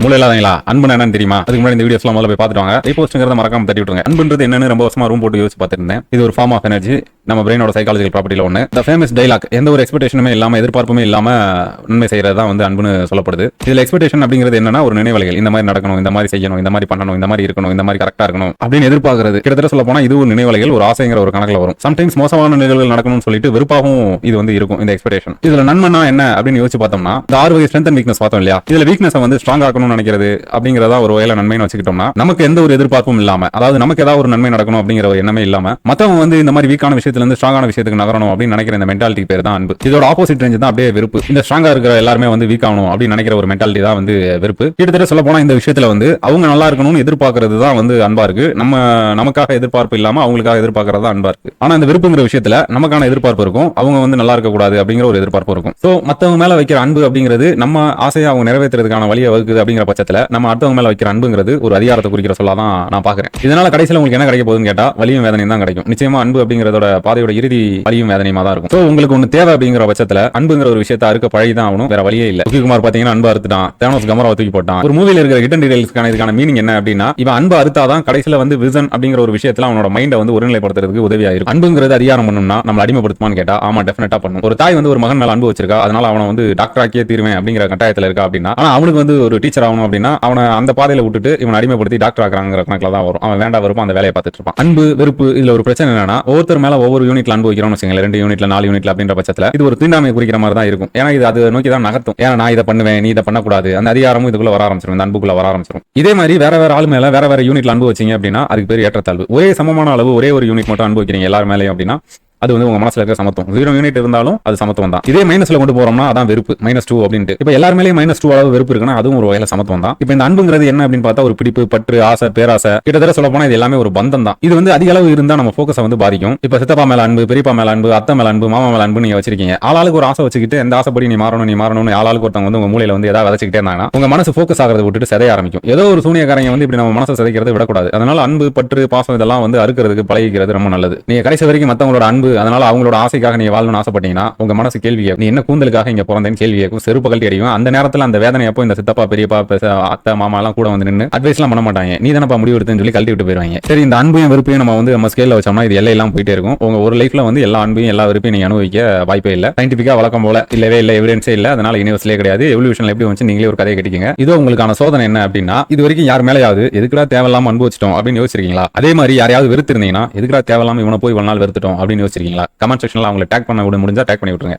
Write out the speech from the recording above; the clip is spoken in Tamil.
மூளை இல்லாதீங்களா? அன்பு என்னன்னு தெரியுமா? அதுக்கு முன்னாடி இந்த வீடியோஸ்லாம் முதல்ல போய் பார்த்துட்டு வாங்க. ரீபோஸ்ட்ங்கிறத மறக்காம தட்டி விட்டுருங்க. அன்புன்றது என்னன்னு ரொம்ப வருஷமா ரூம் போட்டு யோசிச்சு பார்த்துருந்தேன். இது ஒரு ஃபார்ம் ஆஃப் எனர்ஜி, நம்ம பிரெயினோட சைக்காலஜிக்கல் ப்ராப்பர்ட்டில ஒன்று. த ஃபேமஸ் டைலாக், எந்த ஒரு எக்ஸ்பெக்டேஷனுமே இல்லாம, எதிர்பார்ப்புமே இல்லாம நன்மை செய்யறது தான் வந்து அன்புன்னு சொல்லப்படுது. இதுல எக்ஸ்பெக்டேஷன் அப்படிங்கிறது என்னன்னா, ஒரு நினைவலைகள். இந்த மாதிரி நடக்கணும், இந்த மாதிரி செய்யணும், இந்த மாதிரி பண்ணணும், இந்த மாதிரி இருக்கணும், இந்த மாதிரி கரெக்டா இருக்கணும் அப்படின்னு எதிர்பார்க்கிறது. கிட்டத்தட்ட சொல்ல போனா இது ஒரு நினைவலைகள், ஒரு ஆசைங்கிற ஒரு கணக்குல வரும். சம்டைம்ஸ் மோசமான நிகழ்வுகள் நடக்கணும்னு சொல்லிட்டு வெறுப்பாகவும் இது வந்து இருக்கும் இந்த எக்ஸ்பெக்டேஷன். இதுல நன்மைனா என்ன அப்படின்னு யோசிச்சு பார்த்தோம்னா, இந்த 6 வகை ஸ்ட்ரென்த் அண்ட் வீக்னஸ் பார்த்தோம் இல்லையா? இதுல வீக்னஸ் வந்து ஸ்ட்ராங் ஆக்கணும்னு நினைக்கிறது அப்படிங்கறதா ஒரு வகையில நன்மைன்னு வச்சுக்கிட்டோம்னா, நமக்கு எந்த ஒரு எதிர்பார்ப்பும் இல்லாம, அதாவது நமக்கு ஏதாவது ஒரு நன்மை நடக்கணும் அப்படிங்கிற ஒரு எண்ணமே இல்லாம, மத்தவங்க வந்து இந்த மாதிரி வீக்கான விஷயத்துல இருந்து ஸ்ட்ராங்கான விஷயத்துக்கு நகரணும் அப்படின்னு நினைக்கிற இந்த மென்டாலிட்டி பேர் தான் அன்பு. இதோட ஆப்போசிட் ரேஞ்ச் தான் அப்படியே வெறுப்பு. இந்த ஸ்ட்ராங்கா இருக்கிற எல்லாருமே வந்து வீக் ஆகணும் அப்படின்னு நினைக்கிற ஒரு மென்டாலிட்டி தான் வந்து வெறுப்பு. கிட்டத்தட்ட சொல்ல போனா இந்த விஷயத்துல வந்து அவங்க நல்லா இருக்கணும்னு எதிர்பார்க்கறது தான் வந்து அன்பா இருக்கு. நமக்காக எதிர்பார்ப்பு இல்லாம அவங்களுக்காக எதிர்பார்க்கறது தான் அன்பா இருக்கு. ஆனா இந்த வெறுப்புங்கிற விஷயத்துல நமக்கான எதிர்பார்ப்பு இருக்கும், அவங்க வந்து நல்லா இருக்க கூடாது அப்படிங்கிற ஒரு எதிர்பார்ப்பு இருக்கும். சோ மத்தவங்க மேல வைக்கிற அன்பு அப்படிங்கிறது நம்ம ஆசையை அவங்க நிறைவேற்றுறதுக்கான வழியை வகுக்குது அப்படிங்கிற பட்சத்துல நம்ம அடுத்தவங்க மேல வைக்கிற அன்புங்கிறது ஒரு அதிகாரத்தை குறிக்கிற சொல்லாதான் நான் பாக்குறேன். இதனால கடைசியில் உங்களுக்கு என்ன கிடைக்க போகுதுன்னு கேட்டா வலியும் வேதனையும் தான் கிடைக்கும். நிச்சயமா அன்பு அப்படிங்கிறதோட பாதையோட இறுதி வலியும் வேதனையுமா தான் இருக்கும். சோ உங்களுக்கு ஒண்ணு தேவை அப்படிங்கிற பட்சத்துல அன்புங்கிற ஒரு விஷயத்தை அறுக்க பழகிதான் ஆகணும், வேற வழியே இல்ல. சுகுமார் பாத்தீங்கன்னா அன்பு அறுத்துட்டான், தேனோஸ் கமராவை தூக்கி போட்டான். ஒரு மூவில இருக்கிற ஹிடன் டீடைல்ஸ்க்கான இதுக்கான மீனிங் என்ன அப்படின்னா, இவன் அன்பு அறுத்தாதான் கடைசியில வந்து விசன் அப்படிங்கிற ஒரு விஷயத்துல அவனோட மைண்டை வந்து ஒருநிலைப்படுத்துறதுக்கு உதவியா இருக்கும். அன்புங்கிறது அதிகாரம் பண்ணும்னா நம்ம அடிமைப்படுத்துமான்னு கேட்டா ஆமா, டெஃபினட்டா பண்ணும். ஒரு தாய் வந்து ஒரு மகன் மேல அன்பு வச்சிருக்கா, அதனால அவனை வந்து டாக்டர் ஆக்கியே தீருவேன் அப்படிங்கிற கட்டாயத்துல இருக்கா அப்படின்னா, ஆனா அவனுக்கு வந்து ஒரு டீச்சர் ஆகணும் அப்படின்னா அவனை அந்த பாதையில விட்டுட்டு இவன் அடிமைப்படுத்தி டாக்டர் ஆக்குறாங்கிற கணக்குல தான் வரும். அவன் வேண்டாம் வெறுப்பு அந்த வேலையை பார்த்துட்டு இருப்பான். அன்பு வெறுப்பு இதுல ஒரு பிரச்சனை என்னன்னா, ஒவ்வொருத்தர் மேல ஒவ்வொரு யூனிட்ல அன்பு வைக்கிறோம்னு வச்சுக்கோங்க, 2 யூனிட்ல 4 யூனிட்ல அப்படின்ற பட்சத்துல இது ஒரு தீண்டாமை குறிக்கிற மாதிரி தான் இருக்கும். ஏன்னா இது அது நோக்கி தான் நகர்த்தும். ஏன்னா நான் இதை பண்ணுவேன், நீ இதை பண்ணக்கூடாது, அந்த அதிகாரமும் இதுக்குள்ள வர ஆரம்பிச்சிடும், இந்த அன்புக்குள்ள வர ஆரம்பிச்சிடும். இதே மாதிரி வேற வேற ஆள் மேல வேற வேற யூனிட்ல அன்பு வச்சீங்க அப்படின்னா அதுக்கு பேர் ஏற்றத்தாழ்வு. ஒரே சமமான அளவு ஒரே ஒரு யூனிட் மட்டும் அன்பு வைக்கிறீங்க எல்லாரும் மேலேயும் அப்படின்னா அது வந்து உங்க மனசுல இருக்க சமத்துவம். 0 யூனிட் இருந்தாலும் அது சமத்துவம் தான். இதே மைனஸ்ல கொண்டு போறோம்னா அதான் வெறுப்பு, -2 அப்படின்ட்டு. இப்ப எல்லாருமே -2 அளவு வெறுப்பு இருக்குன்னா அதுவும் ஒரு வகையில சமத்துவம் தான். இப்ப இந்த அன்புங்கிறது என்ன அப்படின்னு பார்த்தா ஒரு பிடிப்பு, பற்று, ஆசை, பேராசை, கிட்டத்தட்ட சொல்ல போனா இது எல்லாமே ஒரு பந்தம் தான். இது வந்து அதிக அளவு இருந்தா நம்ம போக்கஸை வந்து பாதிக்கும். இப்ப சித்தப்பா மேல அன்பு, பெரியப்பா மேல அன்பு, அத்தை மேல அன்பு, மாமா மேல அன்பு நீங்க வச்சிருக்கீங்க. ஆளாளுக்கு ஒரு ஆசை வச்சுக்கிட்டு இந்த ஆசைப்படி நீ மாறணும்னு ஆளாளுக்கு ஒருத்தவங்க வந்து உங்க மூளையில வந்து ஏதாவது வதச்சிக்கிட்டே இருந்தாங்கன்னா உங்க மனசு போக்கஸ் ஆகிறத விட்டுட்டு சிதைய ஆரம்பிக்கும். ஏதோ ஒரு சூனியக்காரங்க வந்து இப்படி நம்ம மனசை சிதைக்கிறத விடக்கூடாது. அதனால அன்பு, பற்று, பாசம் இதெல்லாம் வந்து அறுக்கிறதுக்கு பழகிக்கிறது ரொம்ப நல்லது. நீங்க கடைசி வரைக்கும் மத்தவங்களோட அன்பு, அதனால அவங்களோட ஆசைக்காக நீ வாழணும்னு ஆசைப்பட்டீங்கன்னா உங்க மனசு கேள்வி கேட்கும். நீ என்ன கூந்தலுக்காக இங்க பிறந்தேன்னு கேள்வி கேட்கும், செருப்பு கழட்டி அடிக்கும். அந்த நேரத்துல அந்த வேதனை அப்போ இந்த சித்தப்பா, பெரியப்பா, அத்தை, மாமா எல்லாம் கூட வந்து நின்று அட்வைஸ் எல்லாம் பண்ண மாட்டாங்க. நீ தானப்பா முடிவு எடுத்துன்னு சொல்லி கழட்டி விட்டு போயிருவாங்க. சரி, இந்த அன்பையும் வெறுப்பையும் நம்ம ஸ்கேல்ல வச்சோம்னா இது எல்லாம் போயிட்டே இருக்கும். உங்க ஒரு லைஃப்ல வந்து எல்லா அன்பையும் எல்லா வெறுப்பையும் நீங்க அனுபவிக்க வாய்ப்பே இல்ல. சயின்டிபிக்கா வழக்கம் போல இல்லவே இல்ல, எவிடன்ஸே இல்ல. அதனால யூனிவர்ஸ்லயே கிடையாது. எவல்யூஷன்ல எப்படி வந்து நீங்களே ஒரு கதையை கட்டிக்கீங்க. இதோ உங்களுக்கான சோதனை என்ன அப்படின்னா, இது வரைக்கும் யார் மேலேயாவது எதுக்குடா தேவையில்லாம அனுபவிச்சிட்டோம் அப்படின்னு யோசிச்சிருக்கீங்களா? அதே மாதிரி யாரையாவது வெறுத்திருந்தீங்கன்னா எதுக்குடா தேவையில்லாம இவனை போய் ஒரு நாள் வெறுத்துட்டோம் அப்படின்னு யோசிச்சிருக்கீங்களா? கமெண்ட் செக்ஷன்ல அவங்களை டேக் பண்ண முடிஞ்சா டேக் பண்ணி விட்டுருங்க.